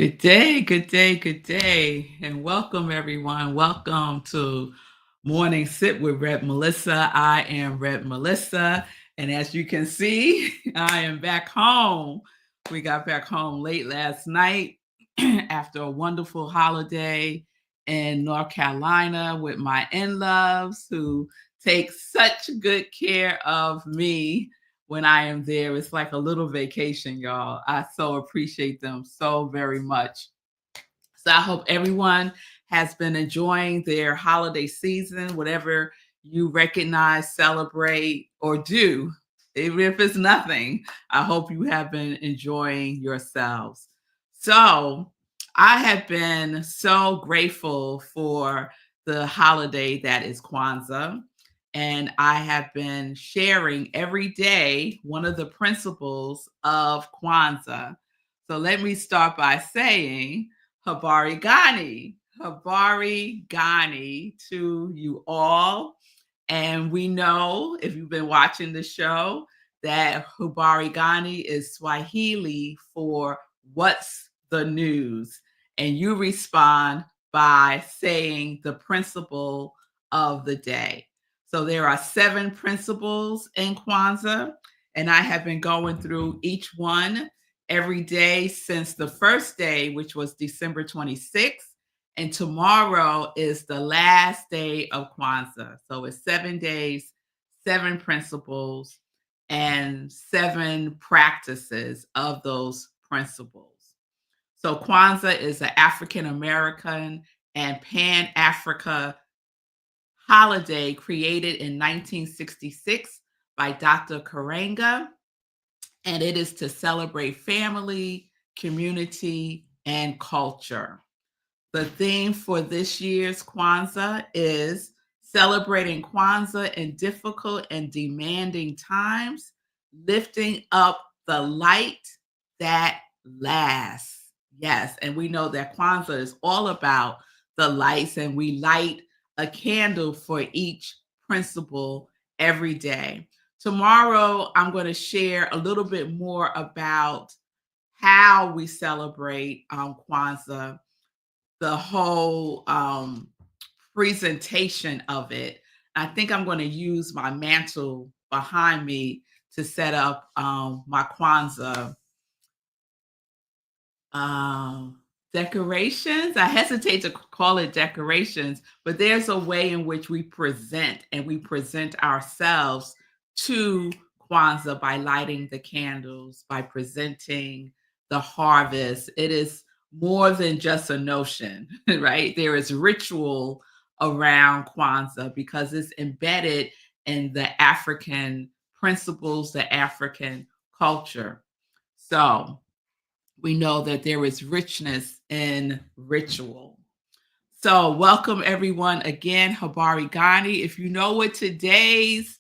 Good day, good day, good day, and welcome everyone. Welcome to Morning Sip with Red Melissa. I am Red Melissa, and as you can see, I am back home. We got back home late last night after a wonderful holiday in North Carolina with my in-laws who take such good care of me when I am there. It's like a little vacation, y'all. I so appreciate them so very much. So I hope everyone has been enjoying their holiday season, whatever you recognize, celebrate, or do. Even if it's nothing, I hope you have been enjoying yourselves. So I have been so grateful for the holiday that is Kwanzaa. And I have been sharing every day one of the principles of Kwanzaa. So let me start by saying, Habari Gani. Habari Gani to you all. And we know, if you've been watching the show, that Habari Gani is Swahili for what's the news. And you respond by saying the principle of the day. So there are 7 principles in Kwanzaa, and I have been going through each one every day since the first day, which was December 26th. And tomorrow is the last day of Kwanzaa. So it's 7 days, 7 principles, and 7 practices of those principles. So Kwanzaa is an African American and Pan Africa holiday created in 1966 by Dr. Karenga, and it is to celebrate family, community, and culture. The theme for this year's Kwanzaa is celebrating Kwanzaa in difficult and demanding times, lifting up the light that lasts. Yes, and we know that Kwanzaa is all about the lights, and we light a candle for each principle every day. Tomorrow, I'm going to share a little bit more about how we celebrate Kwanzaa, the whole presentation of it. I think I'm going to use my mantle behind me to set up my Kwanzaa decorations. I hesitate to call it decorations, but there's a way in which we present, and we present ourselves to Kwanzaa by lighting the candles, by presenting the harvest. It is more than just a notion, right? There is ritual around Kwanzaa because it's embedded in the African principles, the African culture. So we know that there is richness in ritual. So, welcome everyone again, Habari Gani. If you know what today's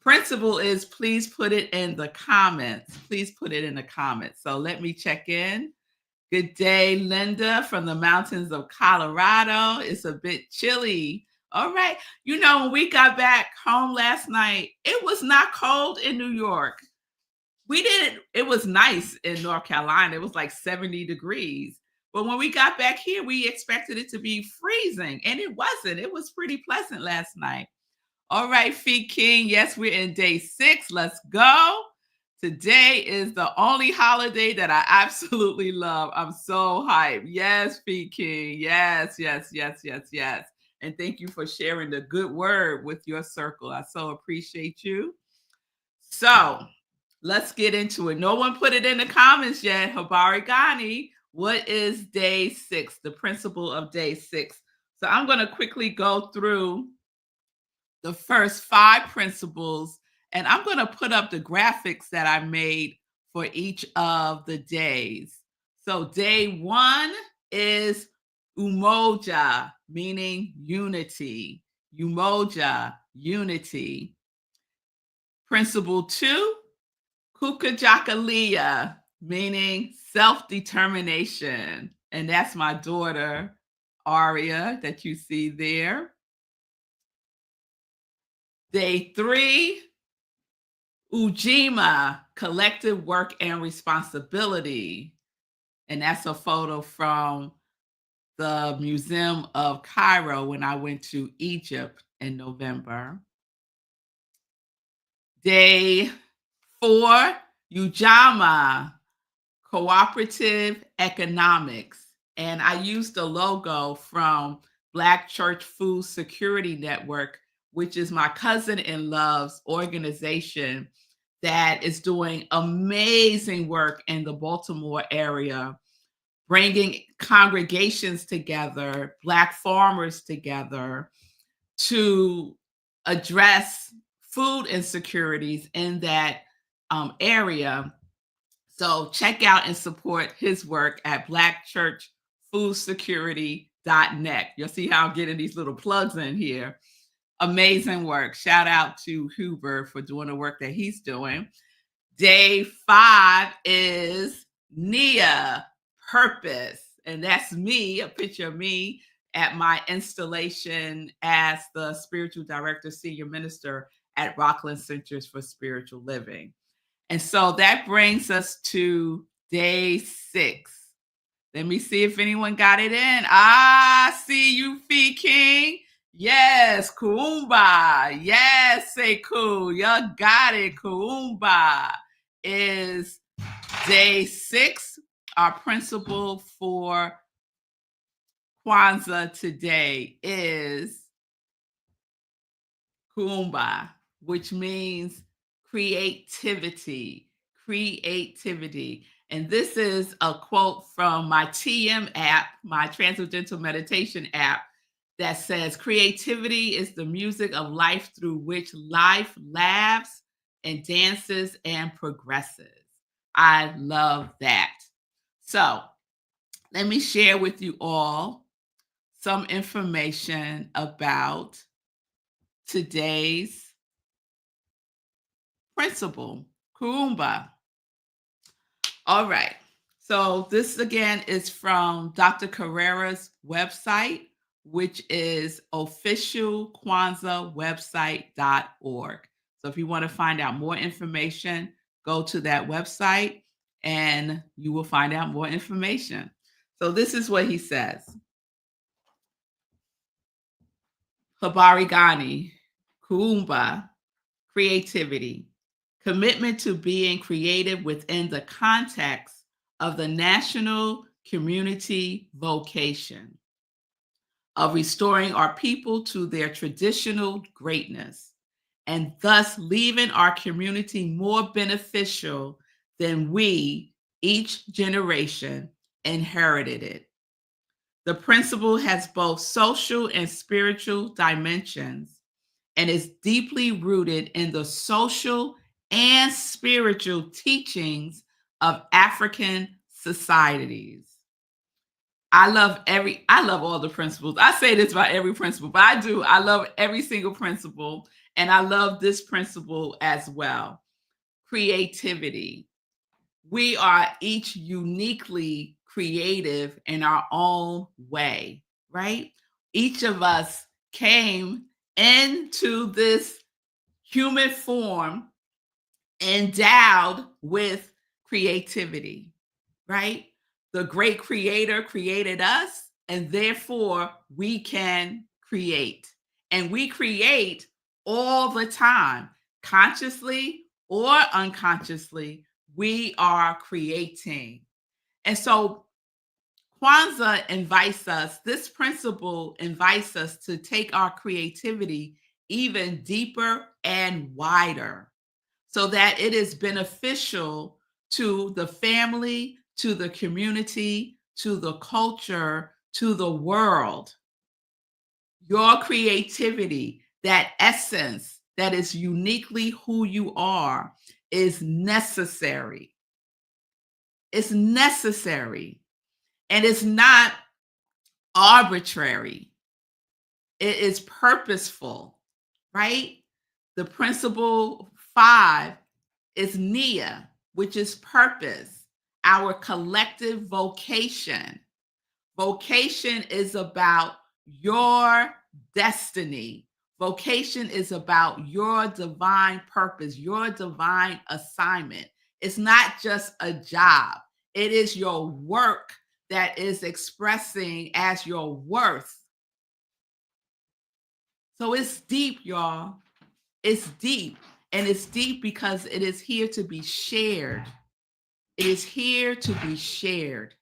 principle is, please put it in the comments. Please put it in the comments. So, let me check in. Good day, Linda from the mountains of Colorado. It's a bit chilly. All right. You know, when we got back home last night, it was not cold in New York. We didn't, it was nice in North Carolina. It was like 70 degrees. But when we got back here, we expected it to be freezing, and it wasn't. It was pretty pleasant last night. All right, Feet King. Yes, we're in day 6. Let's go. Today is the only holiday that I absolutely love. I'm so hyped. Yes, Feet King. Yes, yes, yes, yes, yes. And thank you for sharing the good word with your circle. I so appreciate you. So let's get into it. No one put it in the comments yet. Habari Gani, what is day 6? The principle of day 6. So I'm going to quickly go through the first 5 principles, and I'm going to put up the graphics that I made for each of the days. So day 1 is umoja, meaning unity. Umoja, unity. Principle 2, Kukajakalia, meaning self-determination. And that's my daughter, Aria, that you see there. Day 3, Ujima, collective work and responsibility. And that's a photo from the Museum of Cairo when I went to Egypt in November. Day 4, Ujamaa, cooperative economics. And I used the logo from Black Church Food Security Network, which is my cousin-in-law's organization that is doing amazing work in the Baltimore area, bringing congregations together, Black farmers together to address food insecurities in that area. So check out and support his work at blackchurchfoodsecurity.net. You'll see how I'm getting these little plugs in here. Amazing work. Shout out to Huber for doing the work that he's doing. Day 5 is Nia, purpose. And that's me, a picture of me at my installation as the spiritual director, senior minister at Rockland Centers for Spiritual Living. And so that brings us to day 6. Let me see if anyone got it in. See you, Fee King. Yes, Kuumba. Yes, say cool. You got it. Kuumba is day 6. Our principle for Kwanzaa today is Kuumba, which means creativity. Creativity. And this is a quote from my TM app, my Transcendental Meditation app, that says, creativity is the music of life through which life laughs and dances and progresses. I love that. So let me share with you all some information about today's principle, Kuumba. All right. So this again is from Dr. Carrera's website, which is officialkwanzaawebsite.org. So if you want to find out more information, go to that website and you will find out more information. So this is what he says. Habari Gani, Kuumba, creativity, commitment to being creative within the context of the national community vocation of restoring our people to their traditional greatness and thus leaving our community more beneficial than we, each generation, inherited it. The principle has both social and spiritual dimensions and is deeply rooted in the social and spiritual teachings of African societies. I love all the principles. I say this about every principle, but I love every single principle. And I love this principle as well. Creativity. We are each uniquely creative in our own way, right? Each of us came into this human form endowed with creativity, right? The great creator created us, and therefore we can create. And we create all the time, consciously or unconsciously, we are creating. And so Kwanzaa invites us, this principle invites us to take our creativity even deeper and wider so that it is beneficial to the family, to the community, to the culture, to the world. Your creativity, that essence that is uniquely who you are, is necessary. It's necessary. And it's not arbitrary. It is purposeful, right? The principle 5 is Nia, which is purpose, our collective vocation. Vocation is about your destiny. Vocation is about your divine purpose, your divine assignment. It's not just a job. It is your work that is expressing as your worth. So it's deep, y'all. It's deep. And it's deep because it is here to be shared. It is here to be shared.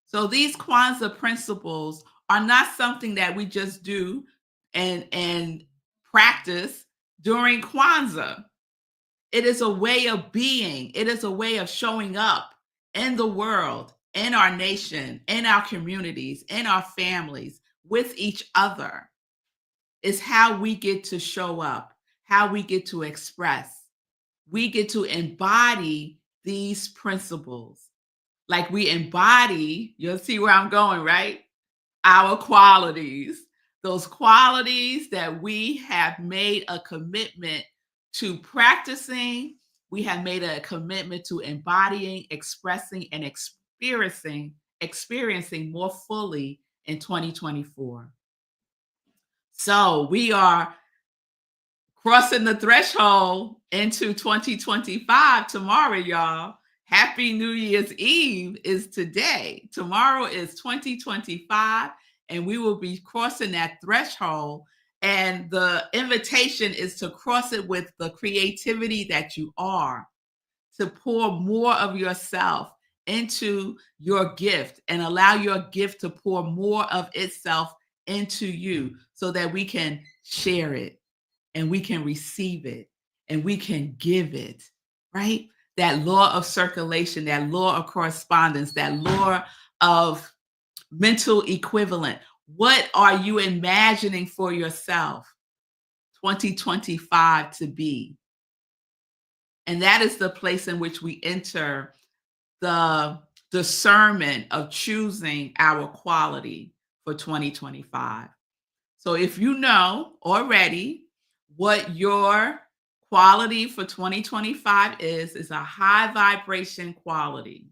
So these Kwanzaa principles are not something that we just do and practice during Kwanzaa. It is a way of being. It is a way of showing up in the world, in our nation, in our communities, in our families, with each other. It's how we get to show up, how we get to express. We get to embody these principles. Like we embody, you'll see where I'm going, right? Our qualities, those qualities that we have made a commitment to practicing, we have made a commitment to embodying, expressing, and experiencing more fully in 2024. So we are crossing the threshold into 2025 tomorrow, y'all. Happy New Year's Eve is today. Tomorrow is 2025, and we will be crossing that threshold. And the invitation is to cross it with the creativity that you are, to pour more of yourself into your gift and allow your gift to pour more of itself into you so that we can share it and we can receive it and we can give it, right? That law of circulation, that law of correspondence, that law of mental equivalent. What are you imagining for yourself 2025 to be? And that is the place in which we enter the discernment of choosing our quality for 2025. So if you know already what your quality for 2025 is a high vibration quality.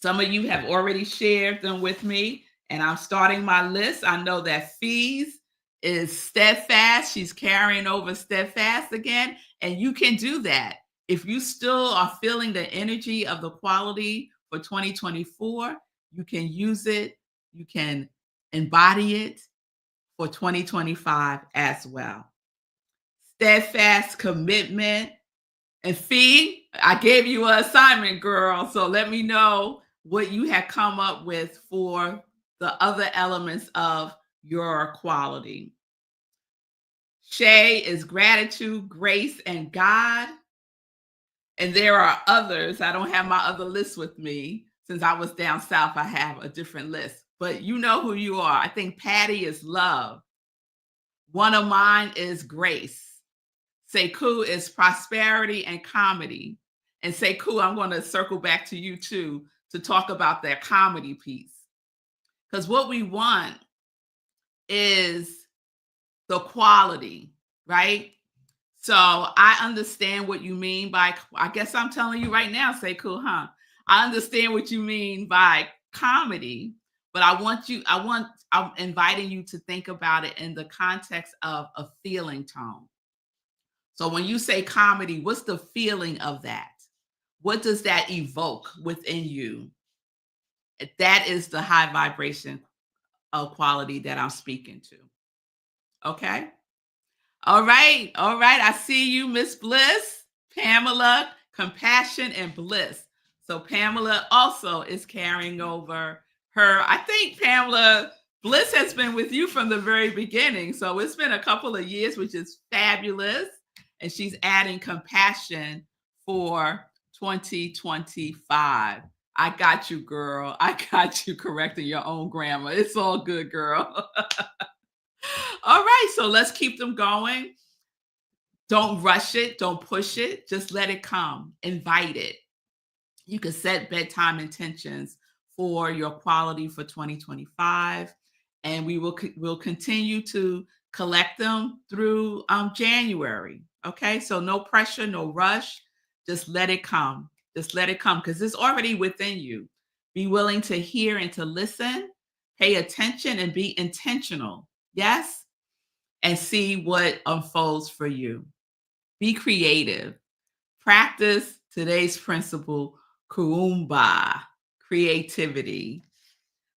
Some of you have already shared them with me, and I'm starting my list. I know that Fees is steadfast. She's carrying over steadfast again, and you can do that. If you still are feeling the energy of the quality for 2024, you can use it, you can embody it for 2025 as well. Steadfast commitment. And Fee, I gave you an assignment, girl. So let me know what you have come up with for the other elements of your quality. Shay is gratitude, grace, and God. And there are others. I don't have my other list with me. Since I was down south, I have a different list. But you know who you are. I think Patty is love. One of mine is grace. Sekou is prosperity and comedy. And Sekou, I'm going to circle back to you too to talk about that comedy piece. Because what we want is the quality, right? So I understand what you mean by, I guess I'm telling you right now, Sekou, huh? I understand what you mean by comedy, but I'm inviting you to think about it in the context of a feeling tone. So when you say comedy, what's the feeling of that? What does that evoke within you? That is the high vibration of quality that I'm speaking to. Okay. All right. All right. I see you, Miss Bliss, Pamela, compassion and bliss. So Pamela also is carrying over her. I think Pamela Bliss has been with you from the very beginning. So it's been a couple of years, which is fabulous. And she's adding compassion for 2025. I got you, girl. I got you correcting your own grammar. It's all good, girl. All right, so let's keep them going. Don't rush it. Don't push it. Just let it come. Invite it. You can set bedtime intentions for your quality for 2025, and we'll continue to collect them through January. Okay, so no pressure, no rush. Just let it come. Just let it come because it's already within you. Be willing to hear and to listen. Pay attention and be intentional. Yes, and see what unfolds for you. Be creative. Practice today's principle. Kuumba, creativity.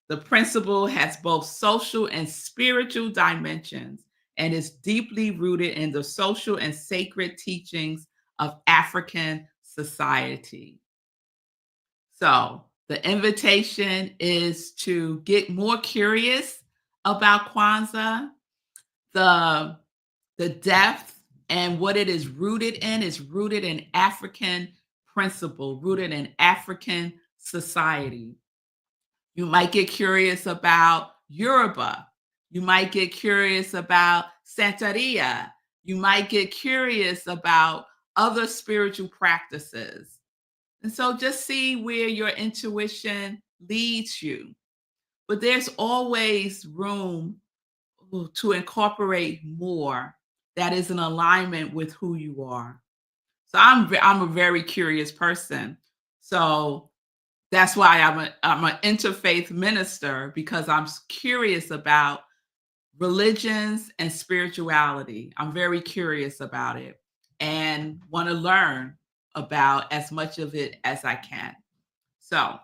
The principle has both social and spiritual dimensions and is deeply rooted in the social and sacred teachings of African society. So, the invitation is to get more curious about Kwanzaa. The the depth and what it is rooted in African principle, rooted in African society. You might get curious about Yoruba. You might get curious about Santeria. You might get curious about other spiritual practices. And so just see where your intuition leads you. But there's always room to incorporate more that is in alignment with who you are. So I'm a very curious person. So that's why I'm an interfaith minister because curious about religions and spirituality. I'm very curious about it and want to learn about as much of it as I can. So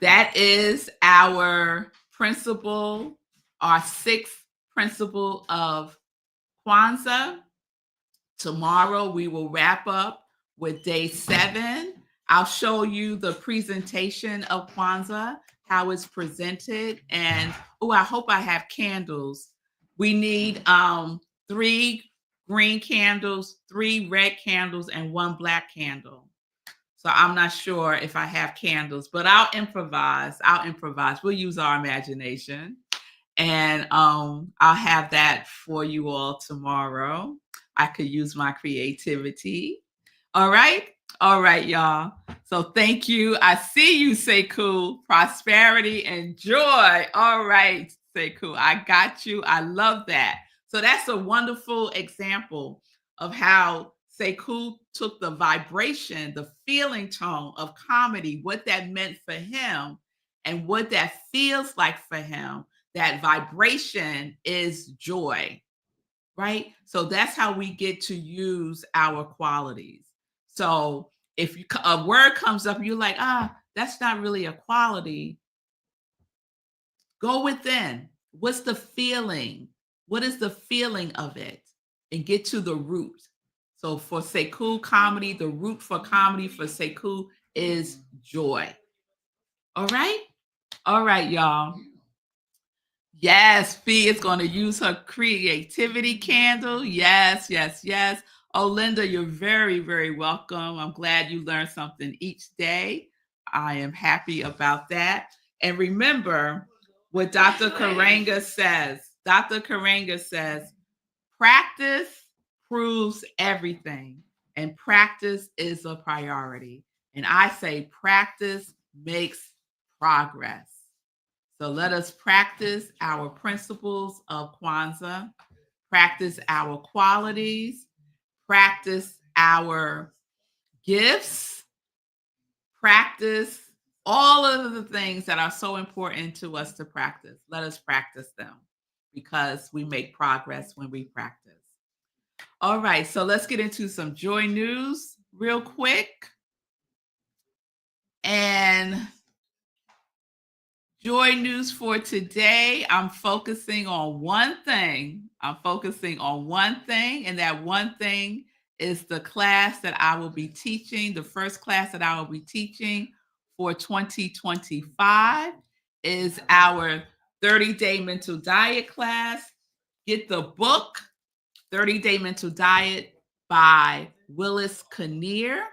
that is our principle, our sixth principle of Kwanzaa. Tomorrow we will wrap up with day 7. I'll show you the presentation of Kwanzaa, how it's presented. And I hope I have candles. We need 3 green candles, 3 red candles, and 1 black candle. So I'm not sure if I have candles, but I'll improvise. We'll use our imagination. And I'll have that for you all tomorrow. I could use my creativity. All right. All right, y'all. So thank you. I see you, Sekou. Prosperity and joy. All right, Sekou. I got you. I love that. So that's a wonderful example of how Sekou took the vibration, the feeling tone of comedy, what that meant for him, and what that feels like for him. That vibration is joy, right? So that's how we get to use our qualities. So if a word comes up, you're like, that's not really a quality. Go within. What's the feeling? What is the feeling of it? And get to the root. So for Sekou comedy, the root for comedy for Sekou is joy. All right? All right, y'all. Yes, Fee is going to use her creativity candle. Yes, yes, yes. Oh, Linda, you're very, very welcome. I'm glad you learned something each day. I am happy about that. And remember what Dr. Karanga says. Dr. Karanga says, practice proves everything, and practice is a priority. And I say practice makes progress. So let us practice our principles of Kwanzaa, practice our qualities, practice our gifts, practice all of the things that are so important to us to practice. Let us practice them because we make progress when we practice. All right, so let's get into some joy news real quick. And joy news for today, I'm focusing on one thing. And that one thing is the class that I will be teaching, the first class that I will be teaching for 2025 is our 30-day mental diet class. Get the book, 30-Day Mental Diet by Willis Kinnear.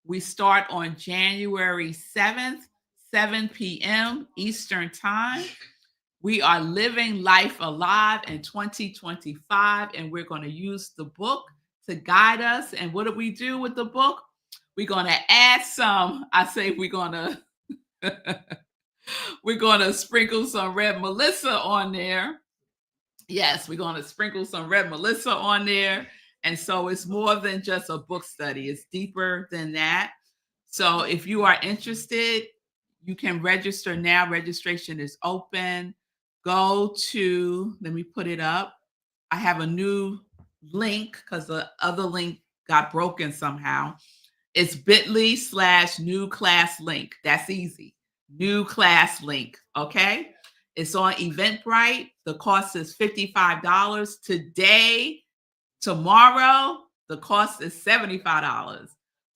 We start on January 7th, 7 p.m. Eastern Time. We are living life alive in 2025, and we're going to use the book to guide us. And what do we do with the book? We're going to add some, we're going to sprinkle some Red Melissa on there. Yes, we're going to sprinkle some Red Melissa on there. And so it's more than just a book study, it's deeper than that. So if you are interested, you can register now. Registration is open. Go to, let me put it up. I have a new link because the other link got broken somehow. It's bit.ly/new class link. That's easy. New class link. Okay. It's on Eventbrite. The cost is $55 today. Tomorrow, the cost is $75.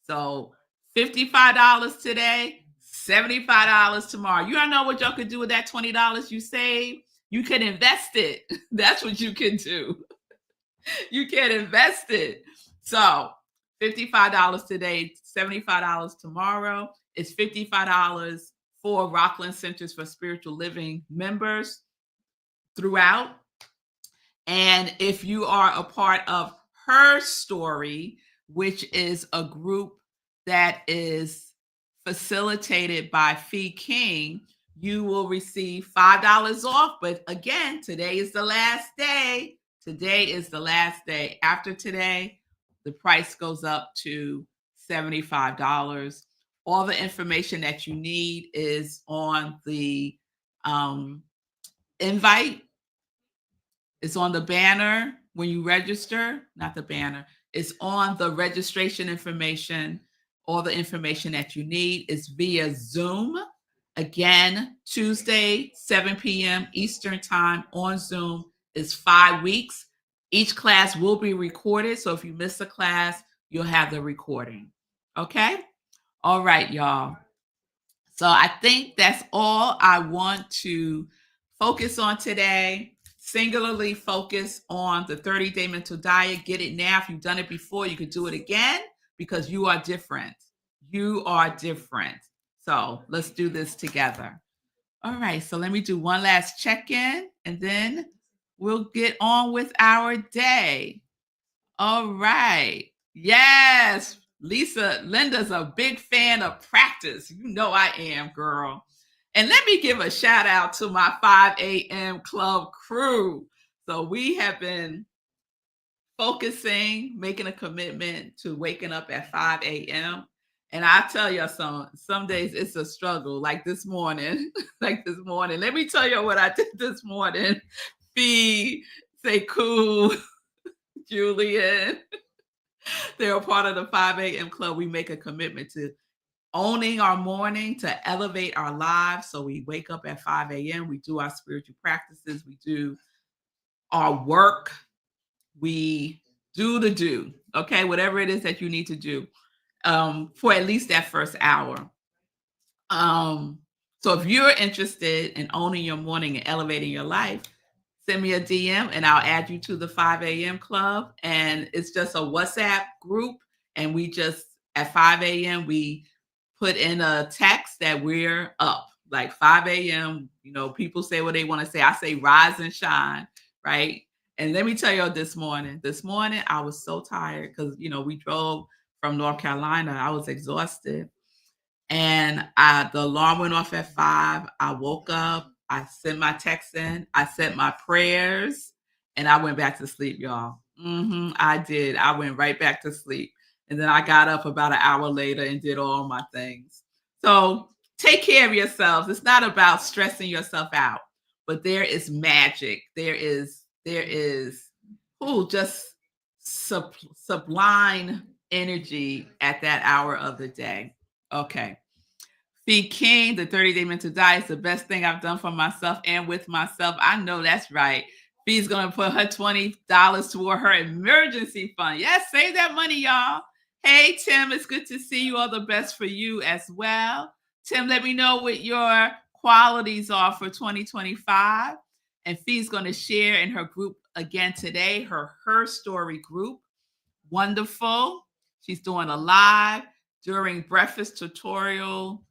So $55 today, $75 tomorrow. You don't know what y'all could do with that $20 you save? You can invest it. That's what you can do. You can invest it. So $55 today, $75 tomorrow. It's $55 for Rockland Centers for Spiritual Living members throughout. And if you are a part of Her Story, which is a group that is facilitated by Fee King, you will receive $5 off. But again, today is the last day. Today is the last day. After today, the price goes up to $75. All the information that you need is on the invite. It's on the banner when you register, not the banner. It's on the registration information. All the information that you need is via Zoom. Again, Tuesday, 7 p.m. Eastern Time on Zoom is 5 weeks. Each class will be recorded. So if you miss a class, you'll have the recording. Okay? All right, y'all. So I think that's all I want to focus on today. Singularly focus on the 30-day mental diet. Get it now. If you've done it before, you could do it again because you are different. You are different. So let's do this together. All right. So let me do one last check-in and then we'll get on with our day. All right. Yes. Linda's a big fan of practice. You know I am, girl. And let me give a shout out to my 5 a.m. club crew. So we have been focusing, making a commitment to waking up at 5 a.m. And I tell you some days it's a struggle, like this morning. Like this morning. Let me tell you what I did this morning. Fee, say cool, Julian. They're a part of the 5 a.m. club. We make a commitment to owning our morning to elevate our lives. So we wake up at 5 a.m. We do our spiritual practices. We do our work. We do the do. Okay, whatever it is that you need to do for at least that first hour. So if you're interested in owning your morning and elevating your life, send me a DM and I'll add you to the 5 a.m. club. And it's just a WhatsApp group. And we just, at 5 a.m., we put in a text that we're up, like 5 a.m. You know, people say what they want to say. I say rise and shine, right? And let me tell you this morning I was so tired because, you know, we drove from North Carolina. I was exhausted. And the alarm went off at 5. I woke up. I sent my text in. I said my prayers, and I went back to sleep, y'all. I did. I went right back to sleep. And then I got up about an hour later and did all my things. So take care of yourselves. It's not about stressing yourself out, but there is magic. There is just sublime energy at that hour of the day. Okay. Fee King, the 30-day mental diet is the best thing I've done for myself and with myself. I know that's right. Fee's going to put her $20 toward her emergency fund. Yes, save that money, y'all. Hey, Tim, it's good to see you. All the best for you as well. Tim, let me know what your qualities are for 2025. And Fee's going to share in her group again today, her story group. Wonderful. She's doing a live during breakfast tutorial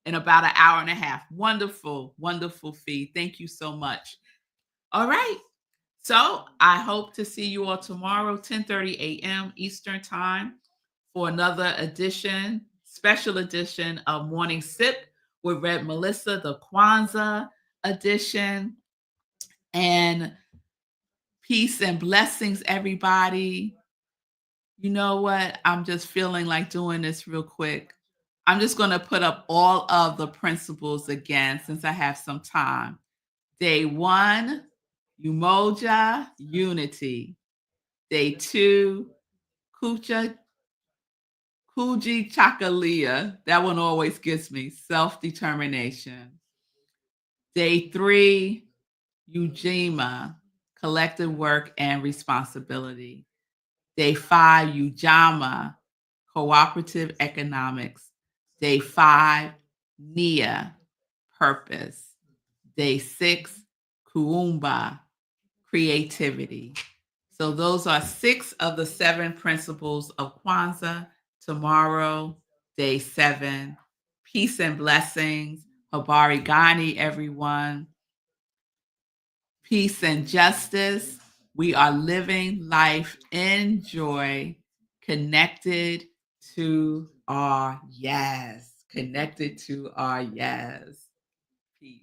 in about an hour and a half. Wonderful, wonderful Fee. Thank you so much. All right. So I hope to see you all tomorrow, 10:30 a.m. Eastern Time for another edition, special edition of Morning Sip with Red Melissa, the Kwanzaa edition. And peace and blessings, everybody. You know what? I'm just feeling like doing this real quick. I'm just going to put up all of the principles again since I have some time. Day 1, Umoja, unity. Day 2, Kucha, Huji Chakalia, that one always gets me, self-determination. Day 3, Ujima, collective work and responsibility. Day 5, Ujama, cooperative economics. Day 5, Nia, purpose. Day 6, Kuumba, creativity. So those are 6 of the 7 principles of Kwanzaa. Tomorrow, day 7, peace and blessings. Habari Gani, everyone. Peace and justice. We are living life in joy, connected to our yes. Connected to our yes. Peace.